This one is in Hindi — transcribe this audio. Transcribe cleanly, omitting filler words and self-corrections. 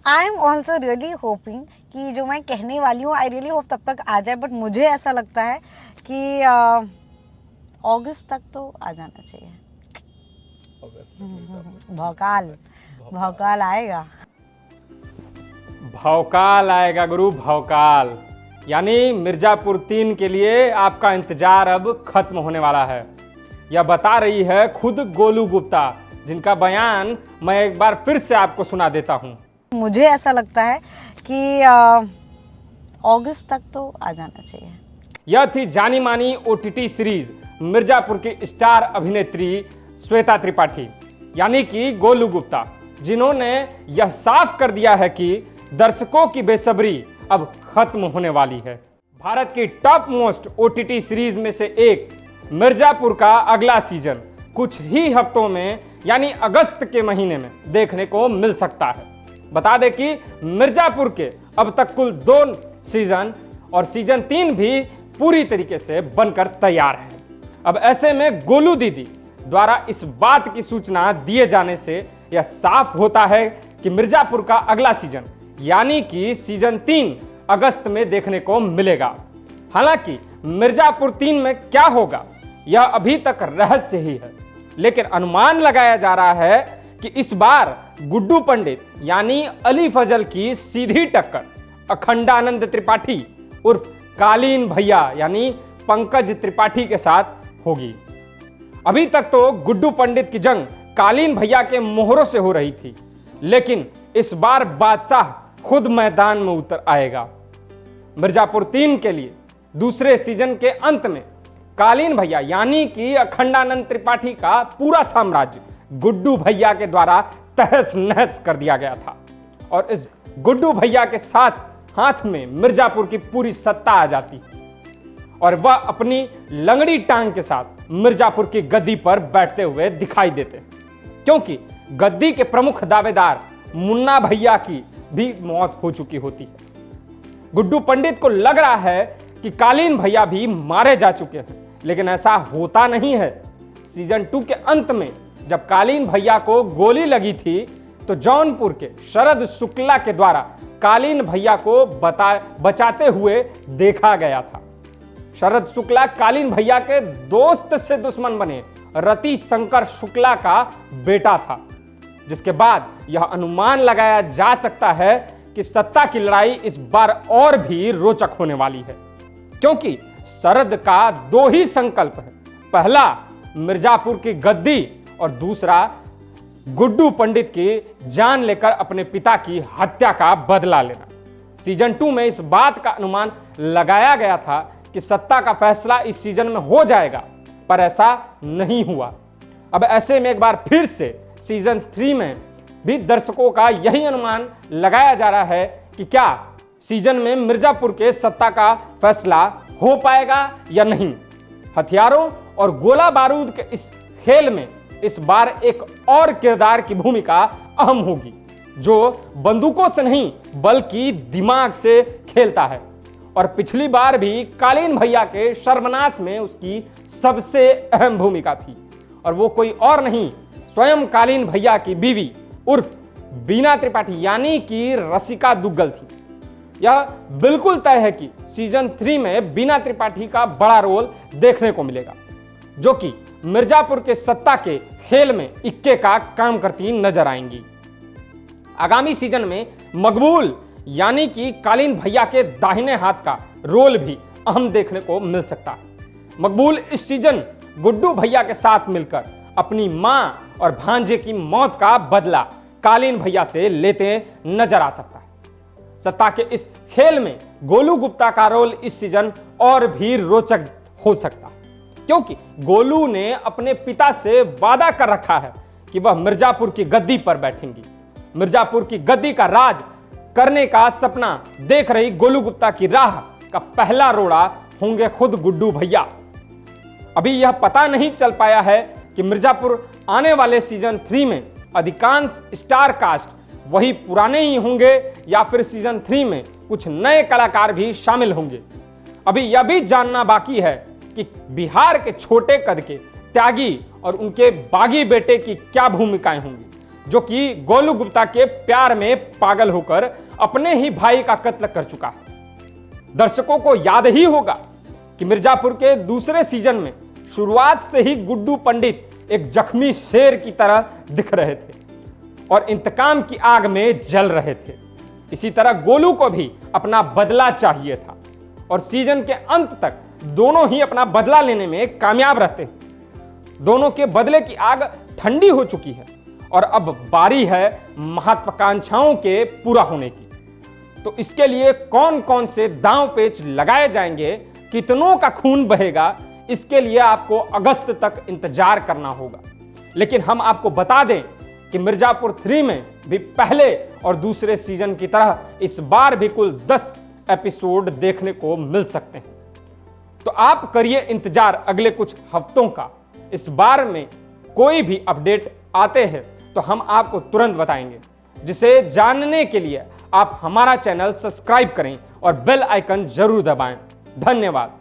I am also really hoping कि जो मैं कहने वाली हूँ आई रियली होप तब तक आ जाए, बट मुझे ऐसा लगता है कि अगस्त तक तो आ जाना चाहिए। भौकाल भौकाल आएगा। भौकाल आएगा गुरु, भौकाल। यानी मिर्जापुर 3 के लिए आपका इंतजार अब खत्म होने वाला है। यह बता रही है खुद गोलू गुप्ता, जिनका बयान मैं एक बार फिर से आपको सुना देता हूं। मुझे ऐसा लगता है कि अगस्त तक तो आ जाना चाहिए। यह थी जानी मानी OTT सीरीज मिर्जापुर की स्टार अभिनेत्री श्वेता त्रिपाठी, यानी कि गोलू गुप्ता, जिन्होंने यह साफ कर दिया है कि दर्शकों की बेसब्री अब खत्म होने वाली है। भारत की टॉप मोस्ट OTT सीरीज में से एक मिर्जापुर का अगला सीजन कुछ ही हफ्तों में यानी अगस्त के महीने में देखने को मिल सकता है। बता दें कि मिर्जापुर के अब तक कुल 2 सीजन और सीजन 3 भी पूरी तरीके से बनकर तैयार है। अब ऐसे में गोलू दीदी द्वारा इस बात की सूचना दिए जाने से यह साफ होता है कि मिर्जापुर का अगला सीजन यानी कि सीजन 3 अगस्त में देखने को मिलेगा। हालांकि मिर्जापुर 3 में क्या होगा यह अभी तक रहस्य ही है, लेकिन अनुमान लगाया जा रहा है कि इस बार गुड्डू पंडित यानी अली फजल की सीधी टक्कर अखंडानंद त्रिपाठी उर्फ कालीन भैया यानी पंकज त्रिपाठी के साथ होगी। अभी तक तो गुड्डू पंडित की जंग कालीन भैया के मोहरों से हो रही थी, लेकिन इस बार बादशाह खुद मैदान में उतर आएगा। मिर्जापुर 3 के लिए दूसरे सीजन के अंत में कालीन भैया यानी कि अखंडानंद त्रिपाठी का पूरा साम्राज्य गुड्डू भैया के द्वारा तहस नहस कर दिया गया था और इस गुड्डू भैया के साथ हाथ में मिर्जापुर की पूरी सत्ता आ जाती और वह अपनी लंगड़ी टांग के साथ मिर्जापुर की गद्दी पर बैठते हुए दिखाई देते, क्योंकि गद्दी के प्रमुख दावेदार मुन्ना भैया की भी मौत हो चुकी होती। गुड्डू पंडित को लग रहा है कि कालीन भैया भी मारे जा चुके हैं, लेकिन ऐसा होता नहीं है। सीजन 2 के अंत में जब कालीन भैया को गोली लगी थी तो जौनपुर के शरद शुक्ला के द्वारा कालीन भैया को बचाते हुए देखा गया था। शरद शुक्ला कालीन भैया के दोस्त से दुश्मन बने रति शंकर शुक्ला का बेटा था, जिसके बाद यह अनुमान लगाया जा सकता है कि सत्ता की लड़ाई इस बार और भी रोचक होने वाली है, क्योंकि शरद का 2 ही संकल्प है। पहला मिर्जापुर की गद्दी और दूसरा गुड्डू पंडित की जान लेकर अपने पिता की हत्या का बदला लेना। सीजन 2 में इस बात का अनुमान लगाया गया था कि सत्ता का फैसला इस सीजन में हो जाएगा, पर ऐसा नहीं हुआ। अब ऐसे में एक बार फिर से सीजन 3 में भी दर्शकों का यही अनुमान लगाया जा रहा है कि क्या सीजन में मिर्जापुर के सत्ता का फैसला हो पाएगा या नहीं। हथियारों और गोला बारूद के इस खेल में इस बार एक और किरदार की भूमिका अहम होगी, जो बंदूकों से नहीं बल्कि दिमाग से खेलता है। और पिछली बार भी कालीन भैया के सर्वनाश में उसकी सबसे अहम भूमिका थी, और वो कोई और नहीं स्वयं कालीन भैया की बीवी उर्फ बीना त्रिपाठी यानी कि रसिका दुग्गल थी। यह बिल्कुल तय है कि सीजन 3 में बीना त्रिपाठी का बड़ा रोल देखने को मिलेगा, जो कि मिर्जापुर के सत्ता के खेल में इक्के का काम करती नजर आएंगी। आगामी सीजन में मकबूल यानी कि कालीन भैया के दाहिने हाथ का रोल भी अहम देखने को मिल सकता है। मकबूल इस सीजन गुड्डू भैया के साथ मिलकर अपनी मां और भांजे की मौत का बदला कालीन भैया से लेते नजर आ सकता है। सत्ता के इस खेल में गोलू गुप्ता का रोल इस सीजन और भी रोचक हो सकता है, क्योंकि गोलू ने अपने पिता से वादा कर रखा है कि वह मिर्जापुर की गद्दी पर बैठेंगी। मिर्जापुर की गद्दी का राज करने का सपना देख रही गोलू गुप्ता की राह का पहला रोड़ा होंगे खुद गुड्डू भैया। अभी यह पता नहीं चल पाया है कि मिर्जापुर आने वाले सीजन 3 में अधिकांश स्टार कास्ट वही पुराने ही होंगे या फिर सीजन 3 में कुछ नए कलाकार भी शामिल होंगे। अभी यह भी जानना बाकी है कि बिहार के छोटे कद के त्यागी और उनके बागी बेटे की क्या भूमिकाएं होंगी। जो कि गोलू गुप्ता के प्यार में पागल होकर अपने ही भाई का कत्ल कर चुका है। दर्शकों को याद ही होगा कि मिर्जापुर के दूसरे सीजन में शुरुआत से ही गुड्डू पंडित एक जख्मी शेर की तरह दिख रहे थे और इंतकाम की आग में जल रहे थे। इसी तरह गोलू को भी अपना बदला चाहिए था और सीजन के अंत तक दोनों ही अपना बदला लेने में कामयाब रहते। दोनों के बदले की आग ठंडी हो चुकी है और अब बारी है महत्वाकांक्षाओं के पूरा होने की। तो इसके लिए कौन कौन से दांव पेच लगाए जाएंगे, कितनों का खून बहेगा, इसके लिए आपको अगस्त तक इंतजार करना होगा। लेकिन हम आपको बता दें कि मिर्जापुर 3 में भी पहले और दूसरे सीजन की तरह इस बार भी कुल 10 एपिसोड देखने को मिल सकते हैं। तो आप करिए इंतजार अगले कुछ हफ्तों का। इस बार में कोई भी अपडेट आते हैं तो हम आपको तुरंत बताएंगे, जिसे जानने के लिए आप हमारा चैनल सब्सक्राइब करें और बेल आइकन जरूर दबाएं। धन्यवाद।